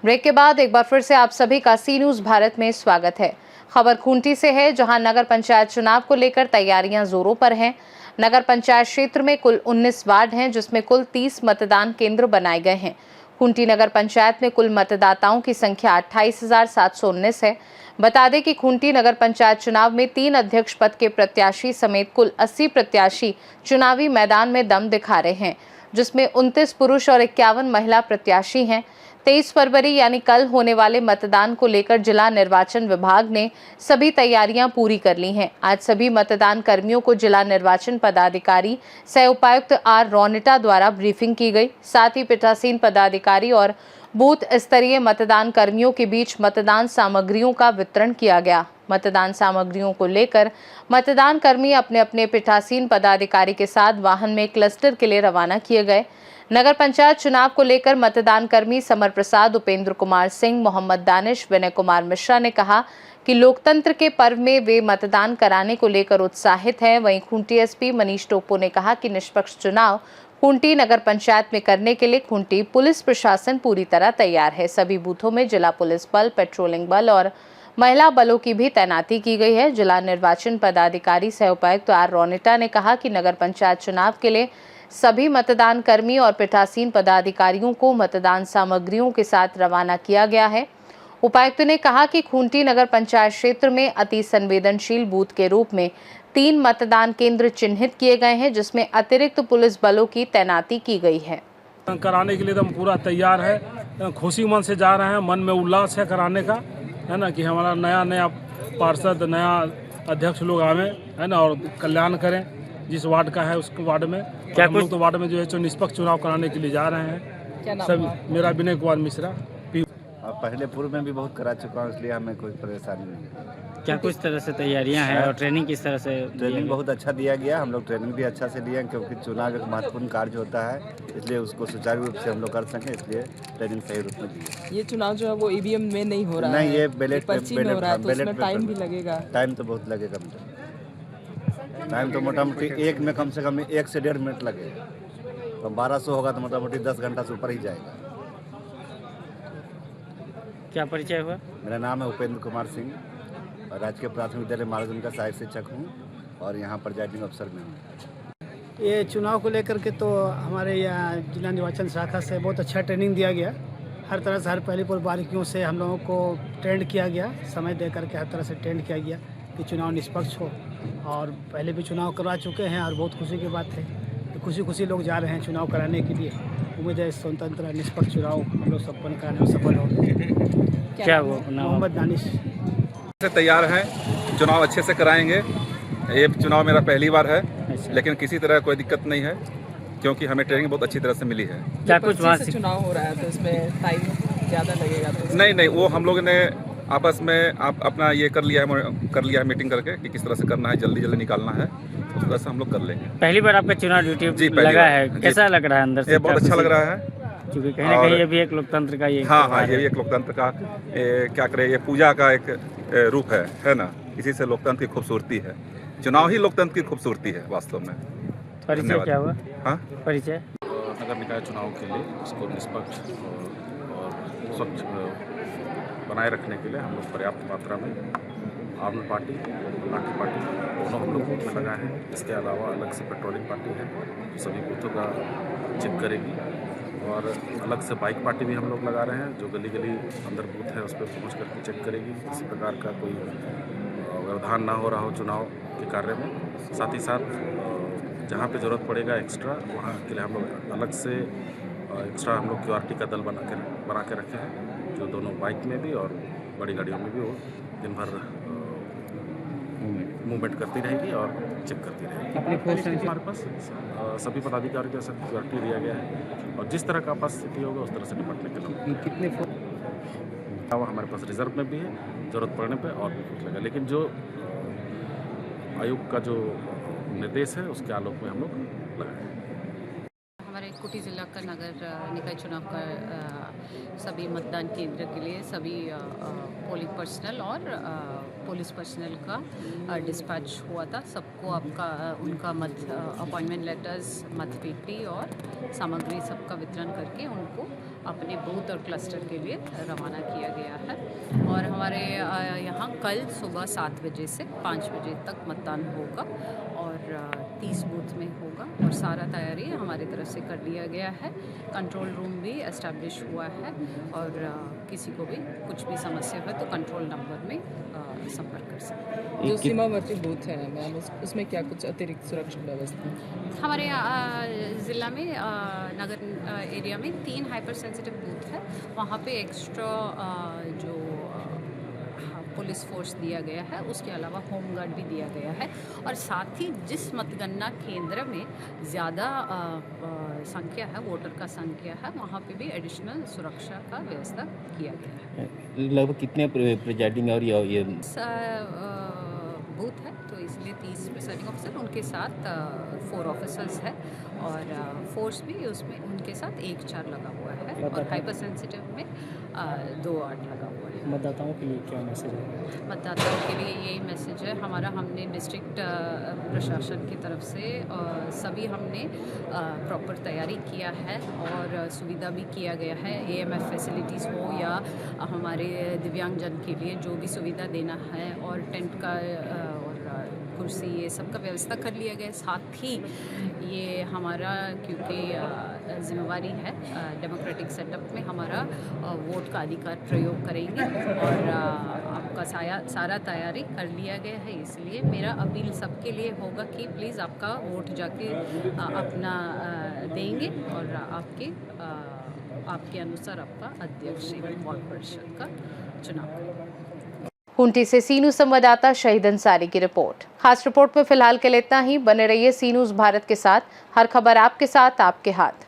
Break के बाद एक बार फिर से आप सभी का सी न्यूज भारत में स्वागत है। खबर खूंटी से है, जहां नगर पंचायत चुनाव को लेकर तैयारियां जोरों पर हैं। नगर पंचायत क्षेत्र में कुल 19 वार्ड हैं, जिसमें कुल 30 मतदान केंद्र बनाए गए हैं। खूंटी नगर पंचायत में कुल मतदाताओं की संख्या 28,719 है। बता दें कि खूंटी नगर पंचायत चुनाव में 3 अध्यक्ष पद के प्रत्याशी समेत कुल 80 प्रत्याशी चुनावी मैदान में दम दिखा रहे हैं, जिसमें 29 पुरुष और 51 महिला प्रत्याशी हैं। 23 फरवरी यानी कल होने वाले मतदान को लेकर जिला निर्वाचन विभाग ने सभी तैयारियां पूरी कर ली हैं। आज सभी मतदान कर्मियों को जिला निर्वाचन पदाधिकारी सह उपायुक्त आर रोनिटा द्वारा ब्रीफिंग की गई। साथ ही पीठासीन पदाधिकारी और बूथ स्तरीय मतदान कर्मियों के बीच मतदान सामग्रियों का वितरण किया गया। मतदान सामग्रियों को लेकर मतदान कर्मी अपने अपने पीठासीन पदाधिकारी के साथ वाहन में क्लस्टर के लिए रवाना किए गए। नगर पंचायत चुनाव को लेकर मतदान कर्मी समर प्रसाद, उपेंद्र कुमार सिंह, मोहम्मद दानिश, विनय कुमार मिश्रा ने कहा कि लोकतंत्र के पर्व में वे मतदान कराने को लेकर उत्साहित हैं। वहीं खूंटी एसपी मनीष टोपो ने कहा कि निष्पक्ष चुनाव खूंटी नगर पंचायत में करने के लिए खूंटी पुलिस प्रशासन पूरी तरह तैयार है। सभी बूथों में जिला पुलिस बल, पेट्रोलिंग बल और महिला बलों की भी तैनाती की गई है। जिला निर्वाचन पदाधिकारी सह उपायुक्त आर रोनिटा ने कहा कि नगर पंचायत चुनाव के लिए सभी मतदान कर्मी और पीठासीन पदाधिकारियों को मतदान सामग्रियों के साथ रवाना किया गया है। उपायुक्त ने कहा कि खूंटी नगर पंचायत क्षेत्र में अति संवेदनशील बूथ के रूप में 3 मतदान केंद्र चिन्हित किए गए हैं, जिसमें अतिरिक्त पुलिस बलों की तैनाती की गई है। कराने के लिए तो हम पूरा तैयार है, खुशी मन से जा रहे हैं, मन में उल्लास है कराने का, है ना, कि हमारा नया पार्षद, नया अध्यक्ष लोग आवे, है ना, और कल्याण करें जिस वार्ड का है उस वार्ड में। क्या हम लोग तो वार्ड में जो है जो निष्पक्ष चुनाव कराने के लिए जा रहे हैं। सब मेरा विनय कुमार मिश्रा। पहले पूर्व में भी बहुत करा चुका हूँ, इसलिए हमें कोई परेशानी नहीं। क्या कुछ तरह से तैयारियां हैं और ट्रेनिंग किस तरह से? ट्रेनिंग बहुत अच्छा दिया गया, हम लोग ट्रेनिंग भी अच्छा से लिए हैं, क्योंकि चुनाव एक महत्वपूर्ण कार्य होता है, इसलिए उसको सुचारू रूप से हम लोग कर सकें, इसलिए ट्रेनिंग सही रूप में दी। ये चुनाव जो है वो ईवीएम में नहीं हो रहा है, नहीं, ये बैलेट में हो रहा है, तो उसमें टाइम भी लगेगा। टाइम तो बहुत लगेगा, टाइम तो मोटा मोटी एक में कम से कम 1 से 1.5 मिनट लगेगा। तो 1200 होगा तो मोटा मोटी 10 घंटा से ऊपर ही जाएगा। क्या परिचय हुआ? मेरा नाम है उपेंद्र कुमार सिंह और राजकीय प्राथमिक विद्यालय मार्गन का सहायक शिक्षक हूँ और यहाँ प्रिजाइडिंग अफसर में हूँ। ये चुनाव को लेकर के तो हमारे यहाँ जिला निर्वाचन शाखा से बहुत अच्छा ट्रेनिंग दिया गया। हर तरह से, हर पहली पर बारीकियों से हम लोगों को ट्रेंड किया गया, समय दे करके हर तरह से ट्रेंड किया गया कि चुनाव निष्पक्ष हो। और पहले भी चुनाव करवा चुके हैं और बहुत खुशी की बात है कि खुशी लोग जा रहे हैं चुनाव कराने के लिए। उम्मीद है स्वतंत्र निष्पक्ष चुनाव हम लोग संपन्न कराने में सफल हो। क्या वो मोहम्मद दानिश से तैयार हैं, चुनाव अच्छे से कराएंगे। ये चुनाव मेरा पहली बार है, लेकिन किसी तरह कोई दिक्कत नहीं है, क्योंकि हमें ट्रेनिंग बहुत अच्छी तरह से मिली है। क्या कुछ वहाँ से चुनाव हो रहा है तो इसमें टाइम ज़्यादा लगेगा? तो नहीं, वो हम लोगों ने आपस में अपना ये कर लिया है मीटिंग करके कि किस तरह से करना है, जल्दी निकालना है, उस तरह से हम लोग कर लेंगे। पहली बार आपका चुनाव ड्यूटी लगा है, कैसा लग रहा है अंदर से? ये बहुत अच्छा लग रहा है, क्योंकि कहीं ना कहीं ये भी एक लोकतंत्र का ये हाँ, ये भी एक लोकतंत्र का क्या करे, ये पूजा का एक रूप है ना। इसी से लोकतंत्र की खूबसूरती है, चुनाव ही लोकतंत्र की खूबसूरती है वास्तव में। परिचय क्या हुआ? हाँ, परिचय नगर निकाय चुनाव के लिए इसको निष्पक्ष और स्वच्छ बनाए रखने के लिए हम लोग पर्याप्त मात्रा में आर्म पार्टी, लाठी पार्टी दोनों हम लोग बूथ में लगा है। इसके अलावा अलग से पेट्रोलिंग पार्टी है जो सभी बूथों का चेक करेगी, और अलग से बाइक पार्टी भी हम लोग लगा रहे हैं जो गली अंदर बूथ है उस पर पहुँच करके चेक करेगी, किसी प्रकार का कोई व्यवधान ना हो रहा हो चुनाव के कार्य में। साथ ही साथ जहाँ पे ज़रूरत पड़ेगा एक्स्ट्रा, वहाँ के लिए हम लोग अलग से एक्स्ट्रा हम लोग QRT का दल बना के रखे हैं, जो दोनों बाइक में भी और बड़ी गाड़ियों में भी वो दिन भर मूवमेंट करती रहेगी और चेक करती रहेगी। अपनी फोर्स हमारे पास सभी पदाधिकारियों के साथ QRT दिया गया है, और जिस तरह का पास स्थिति होगा उस तरह से निपटने के लिए कितने हमारे पास रिजर्व में भी है, ज़रूरत पड़ने पे और भी कुछ लगा। लेकिन जो आयोग का जो निर्देश है उसके आलोक में हम लोग लगाए। हमारे खूंटी जिला का नगर निकाय चुनाव का सभी मतदान केंद्र के लिए सभी पोलिंग पर्सनल और पुलिस पर्सनल का डिस्पैच हुआ था। सबको आपका उनका अपॉइंटमेंट लेटर्स, मतपेटी और सामग्री सबका वितरण करके उनको अपने बूथ और क्लस्टर के लिए रवाना किया गया है। और हमारे यहाँ कल सुबह 7 बजे से 5 बजे तक मतदान होगा और 30 बूथ में होगा और सारा तैयारी हमारी तरफ से कर लिया गया है। कंट्रोल रूम भी एस्टैब्लिश हुआ है और किसी को भी कुछ भी समस्या है तो कंट्रोल नंबर में संपर्क कर सकते हैं। जो सीमावर्ती बूथ है मैम, उसमें क्या कुछ अतिरिक्त सुरक्षा व्यवस्था? हमारे ज़िला में नगर एरिया में 3 हाइपर सेंसिटिव बूथ है। वहाँ पे एक्स्ट्रा जो पुलिस फोर्स दिया गया है, उसके अलावा होम गार्ड भी दिया गया है और साथ ही जिस मतगणना केंद्र में ज़्यादा संख्या है, वोटर का संख्या है, वहाँ पे भी एडिशनल सुरक्षा का व्यवस्था किया गया है। लगभग कितने प्रिजाइडिंग और ये बूथ है तो इसलिए 30 प्रिसाइडिंग ऑफिसर, उनके साथ 4 ऑफिसर्स है और फोर्स भी उसमें उनके साथ 1-4 लगा हुआ है और हाइपर सेंसिटिव में 2-8 लगा हुआ है। मतदाताओं के लिए क्या मैसेज है? मतदाताओं के लिए यही मैसेज है हमारा, हमने डिस्ट्रिक्ट प्रशासन की तरफ से सभी हमने प्रॉपर तैयारी किया है और सुविधा भी किया गया है। AMF फैसिलिटीज़ हो या हमारे दिव्यांगजन के लिए जो भी सुविधा देना है और टेंट का और कुर्सी ये सब का व्यवस्था कर लिया गया। साथ ही ये हमारा क्योंकि जिम्मेवारी है डेमोक्रेटिक सेटअप में हमारा वोट का अधिकार प्रयोग करेंगे और आपका सारा तैयारी कर लिया गया है। इसलिए मेरा अपील सबके लिए होगा कि प्लीज़ आपका वोट जाके अपना देंगे और आपके अनुसार आपका अध्यक्ष एवं वार्ड परिषद का चुनाव करेंगे। खूंटी से सी न्यूज़ संवाददाता शहीद अंसारी की रिपोर्ट। खास रिपोर्ट में फिलहाल के लिए इतना ही। बने रहिए सी न्यूज़ भारत के साथ। हर खबर आपके साथ, आपके हाथ।